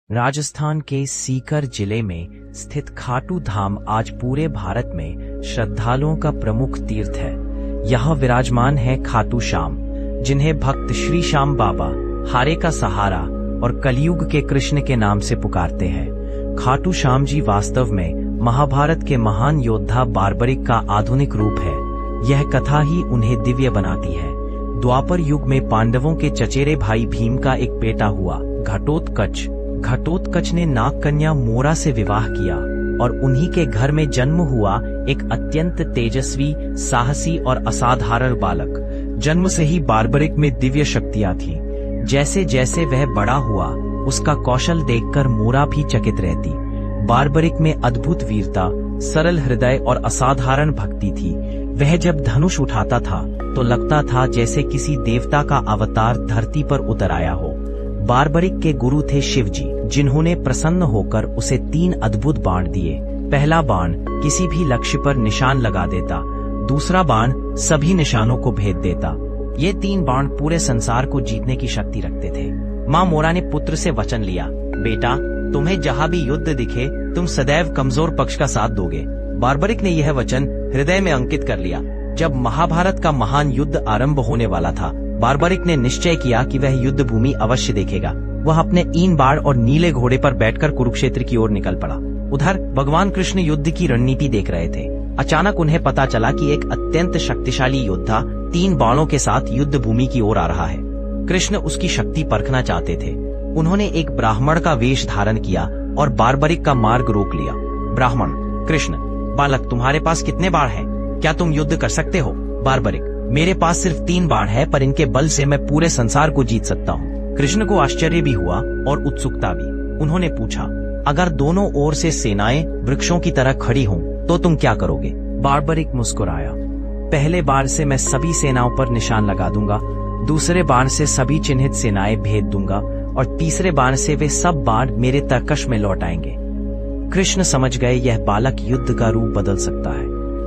राजस्थान के सीकर जिले में स्थित खाटू धाम आज पूरे भारत में श्रद्धालुओं का प्रमुख तीर्थ है। यहाँ विराजमान है खाटू श्याम, जिन्हें भक्त श्री श्याम बाबा, हारे का सहारा और कलयुग के कृष्ण के नाम से पुकारते हैं। खाटू श्याम जी वास्तव में महाभारत के महान योद्धा बार्बरिक का आधुनिक रूप है। यह कथा ही उन्हें दिव्य बनाती है। द्वापर युग में पांडवों के चचेरे भाई भीम का एक बेटा हुआ, घटोत्कच। घटोत्कच ने नाग कन्या मोरा से विवाह किया और उन्हीं के घर में जन्म हुआ एक अत्यंत तेजस्वी, साहसी और असाधारण बालक। जन्म से ही बार्बरिक में दिव्य शक्तियां थीं। जैसे जैसे वह बड़ा हुआ, उसका कौशल देखकर मोरा भी चकित रहती। बार्बरिक में अद्भुत वीरता, सरल हृदय और असाधारण भक्ति थी। वह जब धनुष उठाता था तो लगता था जैसे किसी देवता का अवतार धरती पर उतर आया हो। बार्बरिक के गुरु थे शिवजी, जिन्होंने प्रसन्न होकर उसे 3 अद्भुत बाण दिए। पहला बाण किसी भी लक्ष्य पर निशान लगा देता, दूसरा बाण सभी निशानों को भेद देता। ये 3 बाण पूरे संसार को जीतने की शक्ति रखते थे। माँ मोरा ने पुत्र से वचन लिया, बेटा तुम्हें जहाँ भी युद्ध दिखे तुम सदैव कमजोर पक्ष का साथ दोगे। बार्बरिक ने यह वचन हृदय में अंकित कर लिया। जब महाभारत का महान युद्ध आरंभ होने वाला था, बार्बरिक ने निश्चय किया कि वह युद्ध भूमि अवश्य देखेगा। वह अपने 3 बाण और नीले घोड़े पर बैठकर कुरुक्षेत्र की ओर निकल पड़ा। उधर भगवान कृष्ण युद्ध की रणनीति देख रहे थे। अचानक उन्हें पता चला कि एक अत्यंत शक्तिशाली योद्धा 3 बाणों के साथ युद्ध भूमि की ओर आ रहा है। कृष्ण उसकी शक्ति परखना चाहते थे। उन्होंने एक ब्राह्मण का वेश धारण किया और बार्बरिक का मार्ग रोक लिया। ब्राह्मण: कृष्ण, बालक तुम्हारे पास कितने बाण हैं? क्या तुम युद्ध कर सकते हो? बार्बरिक: मेरे पास सिर्फ 3 बाण है, पर इनके बल से मैं पूरे संसार को जीत सकता हूँ। कृष्ण को आश्चर्य भी हुआ और उत्सुकता भी। उन्होंने पूछा, अगर दोनों ओर से सेनाएं वृक्षों की तरह खड़ी हों तो तुम क्या करोगे? बार्बरिक मुस्कुराया, पहले बाण से मैं सभी सेनाओं पर निशान लगा दूंगा, दूसरे बाण से सभी चिन्हित सेनाएं भेद दूंगा और तीसरे बाण से वे सब बाण मेरे तरकश में लौट आएंगे। कृष्ण समझ गए यह बालक युद्ध का रूप बदल सकता है।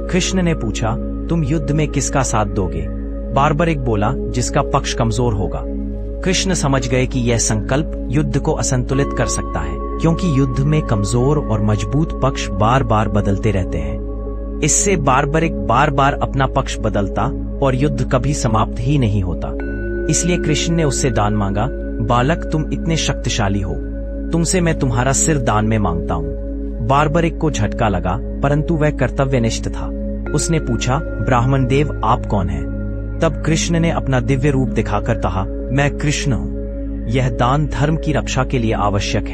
कृष्ण ने पूछा, तुम युद्ध में किसका साथ दोगे? बार्बरिक बोला, जिसका पक्ष कमजोर होगा। कृष्ण समझ गए कि यह संकल्प युद्ध को असंतुलित कर सकता है, क्योंकि युद्ध में कमजोर और मजबूत पक्ष बार बार बदलते रहते हैं। इससे बार्बरिक बार बार अपना पक्ष बदलता और युद्ध कभी समाप्त ही नहीं होता। इसलिए कृष्ण ने उससे दान मांगा, बालक तुम इतने शक्तिशाली हो, तुमसे मैं तुम्हारा सिर दान में मांगता हूँ। बार्बरिक को झटका लगा, परंतु वह कर्तव्यनिष्ठ था। उसने पूछा, ब्राह्मण देव आप कौन हैं? तब कृष्ण ने अपना दिव्य रूप दिखाकर कहा, मैं कृष्ण हूँ। यह दान धर्म की रक्षा के लिए आवश्यक है।